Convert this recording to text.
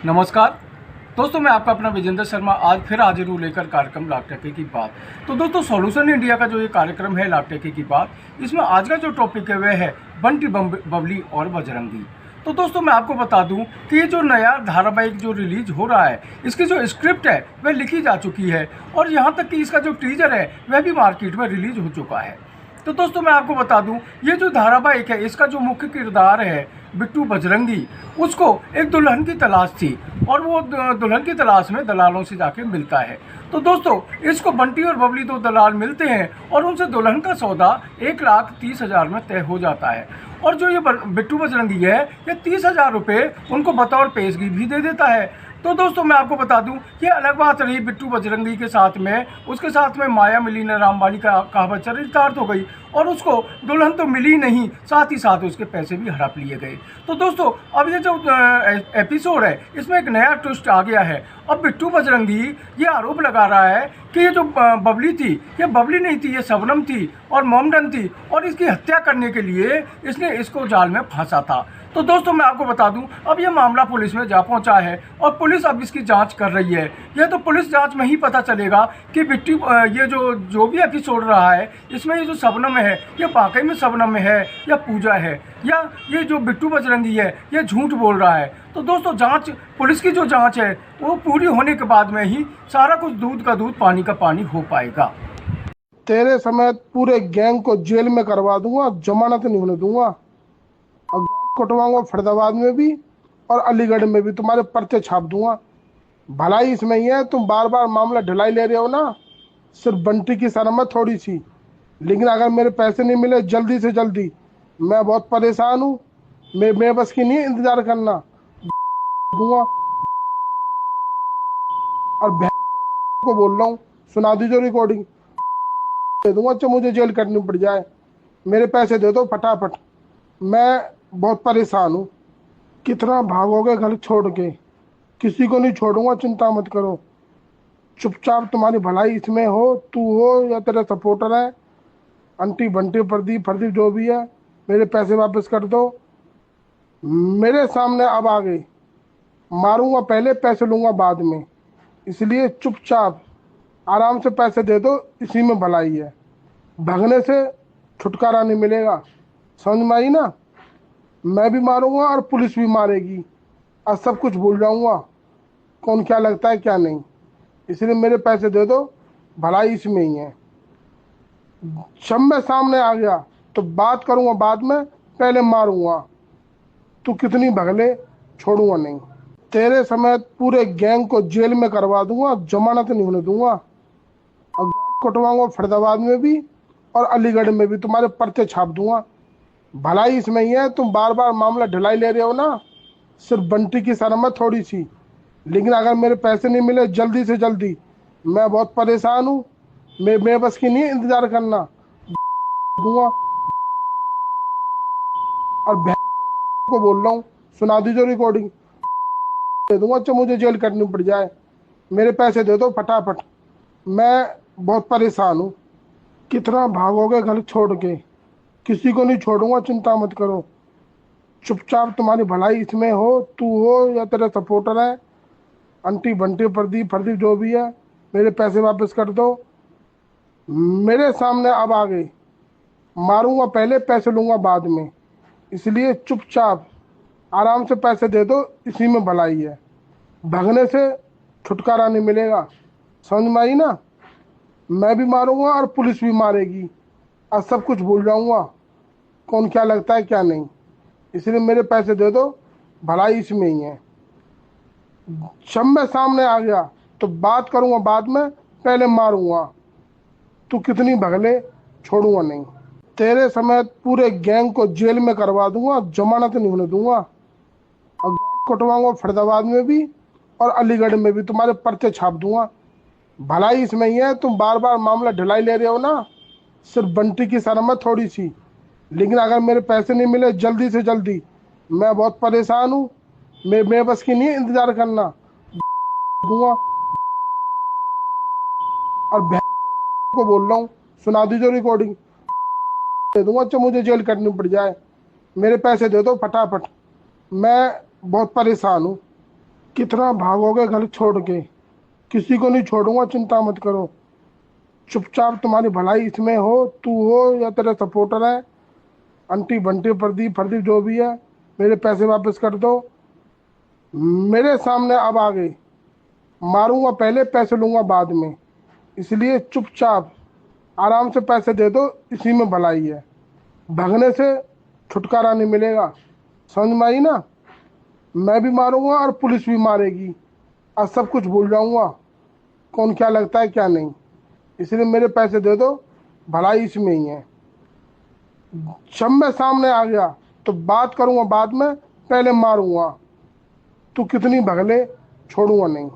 नमस्कार दोस्तों, मैं आपका अपना विजेंद्र शर्मा आज फिर हाजिर हूँ लेकर कार्यक्रम लाख टके की बात। तो दोस्तों, सॉल्यूशन इंडिया का जो ये कार्यक्रम है लाख टके की बात, इसमें आज का जो टॉपिक है वह है बंटी बबली और बजरंगी। तो दोस्तों, मैं आपको बता दूं कि ये जो नया धारावाहिक जो रिलीज हो रहा है, इसकी जो स्क्रिप्ट है वह लिखी जा चुकी है और यहाँ तक कि इसका जो टीजर है वह भी मार्केट में रिलीज हो चुका है। तो दोस्तों, मैं आपको बता दूं, ये जो धारावाहिक है इसका जो मुख्य किरदार है बिट्टू बजरंगी, उसको एक दुल्हन की तलाश थी और वो दुल्हन की तलाश में दलालों से जाके मिलता है। तो दोस्तों, इसको बंटी और बबली दो दलाल मिलते हैं और उनसे दुल्हन का सौदा 1,30,000 में तय हो जाता है। और जो ये बिट्टू बजरंगी है, ये 30,000 रुपये उनको बतौर पेशगी भी दे देता है। तो दोस्तों, मैं आपको बता दूं, ये अलग बात रही बिट्टू बजरंगी के साथ में, उसके साथ में माया मिली न रामबाली का कहावत चरितार्थ हो गई और उसको दुल्हन तो मिली नहीं, साथ ही साथ उसके पैसे भी हड़प लिए गए। तो दोस्तों, अब ये जो एपिसोड है इसमें एक नया ट्विस्ट आ गया है। अब बिट्टू बजरंगी ये आरोप लगा रहा है कि ये जो बबली थी, ये बबली नहीं थी, ये शबनम थी और मोमडन थी और इसकी हत्या करने के लिए इसने इसको जाल में फांसा था। तो दोस्तों, मैं आपको बता दूं, अब ये मामला पुलिस में जा पहुंचा है और पुलिस अब इसकी जांच कर रही है। ये तो पुलिस जांच में ही पता चलेगा कि बिट्टू ये जो भी एपिसोड रहा है इसमें ये जो शबनम है ये वाकई में शबनम है या पूजा है, या ये जो बिट्टू बजरंगी है ये झूठ बोल रहा है। तो दोस्तों, जांच पुलिस की जो जांच है वो पूरी होने के बाद में ही सारा कुछ दूध का दूध पानी का पानी हो पाएगा। तेरे समेत पूरे गैंग को जेल में करवा दूंगा, जमानत नहीं होने दूंगा और कटवाऊंगा फरीदाबाद में भी और अलीगढ़ में भी, तुम्हारे पर्चे छाप दूंगा। भलाई इसमें ही है, तुम बार बार मामला ढिलाई ले रहे हो ना, सिर्फ बंटी की शर्म है थोड़ी सी, लेकिन अगर मेरे पैसे नहीं मिले जल्दी से जल्दी, मैं बहुत परेशान हूँ। मैं बस की नहीं इंतजार करना दूंगा। और को बोल रहा हूँ, सुना दीजिए रिकॉर्डिंग दे दूंगा, चाहे मुझे जेल करनी पड़ जाए, मेरे पैसे दे दो फटाफट, मैं बहुत परेशान हूँ। कितना भागोगे घर छोड़ के, किसी को नहीं छोड़ूंगा, चिंता मत करो। चुपचाप तुम्हारी भलाई इसमें हो, तू हो या तेरे सपोर्टर है, आंटी बंटी प्रदीप प्रदीप जो भी है, मेरे पैसे वापस कर दो। मेरे सामने अब आ गई, मारूंगा पहले, पैसे लूंगा बाद में, इसलिए चुपचाप आराम से पैसे दे दो, इसी में भलाई है। भगने से छुटकारा नहीं मिलेगा, समझ में आई ना? मैं भी मारूंगा और पुलिस भी मारेगी और सब कुछ भूल जाऊंगा, कौन क्या लगता है क्या नहीं, इसलिए मेरे पैसे दे दो, भलाई इसमें ही है। जब मैं सामने आ गया तो बात करूंगा बाद में, पहले मारूंगा, तू कितनी भगले छोड़ूंगा नहीं। तेरे समेत पूरे गैंग को जेल में करवा दूंगा, जमानत नहीं होने दूंगा और कटवाऊंगा फरीदाबाद में भी और अलीगढ़ में भी, तुम्हारे पर्चे छाप दूंगा। भलाई इसमें ही है, तुम बार बार मामला ढिलाई ले रहे हो ना, सिर्फ बंटी की शर्म है थोड़ी सी, लेकिन अगर मेरे पैसे नहीं मिले जल्दी से जल्दी, मैं बहुत परेशान हूँ। मैं बस की नहीं इंतजार करना दूंगा। और को बोल रहा हूँ, सुना दीजिए रिकॉर्डिंग दे दूंगा, चाहे मुझे जेल करनी पड़ जाए, मेरे पैसे दे दो फटाफट, मैं बहुत परेशान हूँ। कितना भागोगे घर छोड़ के, किसी को नहीं छोड़ूंगा, चिंता मत करो। चुपचाप तुम्हारी भलाई इसमें हो, तू हो या तेरे सपोर्टर है, आंटी बंटी प्रदीप प्रदीप जो भी है, मेरे पैसे वापस कर दो। मेरे सामने अब आ गई, मारूंगा पहले, पैसे लूंगा बाद में, इसलिए चुपचाप आराम से पैसे दे दो, इसी में भलाई है। भगने से छुटकारा नहीं मिलेगा, समझ में आई ना? मैं भी मारूंगा और पुलिस भी मारेगी और सब कुछ भूल जाऊंगा, कौन क्या लगता है क्या नहीं, इसलिए मेरे पैसे दे दो, भलाई इसमें ही है। जब मैं सामने आ गया तो बात करूंगा बाद में, पहले मारूंगा, तू कितनी भगले छोड़ूंगा नहीं। तेरे समेत पूरे गैंग को जेल में करवा दूंगा, जमानत नहीं होने दूंगा और कटवाऊंगा फरीदाबाद में भी और अलीगढ़ में भी, तुम्हारे पर्चे छाप दूंगा। भलाई इसमें ही है, तुम बार बार मामला ढिलाई ले रहे हो ना, सिर्फ बंटी की शर्म है थोड़ी सी, लेकिन अगर मेरे पैसे नहीं मिले जल्दी से जल्दी, मैं बहुत परेशान हूँ। मैं बस की नहीं इंतजार करना दूंगा। और को बोल रहा हूँ, सुना दीजिए रिकॉर्डिंग दे दूंगा, चाहे मुझे जेल करनी पड़ जाए, मेरे पैसे दे दो फटाफट, मैं बहुत परेशान हूँ। कितना भागोगे घर छोड़ के? किसी को नहीं छोड़ूंगा, चिंता मत करो। चुपचाप तुम्हारी भलाई इसमें हो, तू हो या तेरे सपोर्टर है, आंटी बंटी प्रदीप प्रदीप जो भी है, मेरे पैसे वापस कर दो। मेरे सामने अब आ गई, मारूंगा पहले, पैसे लूंगा बाद में। इसलिए चुपचाप आराम से पैसे दे दो, इसी में भलाई है। भगने से छुटकारा नहीं मिलेगा, समझ में आई ना? मैं भी मारूंगा और पुलिस भी मारेगी, और सब कुछ भूल जाऊंगा कौन क्या लगता है क्या नहीं। इसलिए मेरे पैसे दे दो, भलाई इसमें ही है। जब मैं सामने आ गया तो बात करूंगा बाद में, पहले मारूंगा। तू कितनी भगले, छोड़ूंगा नहीं।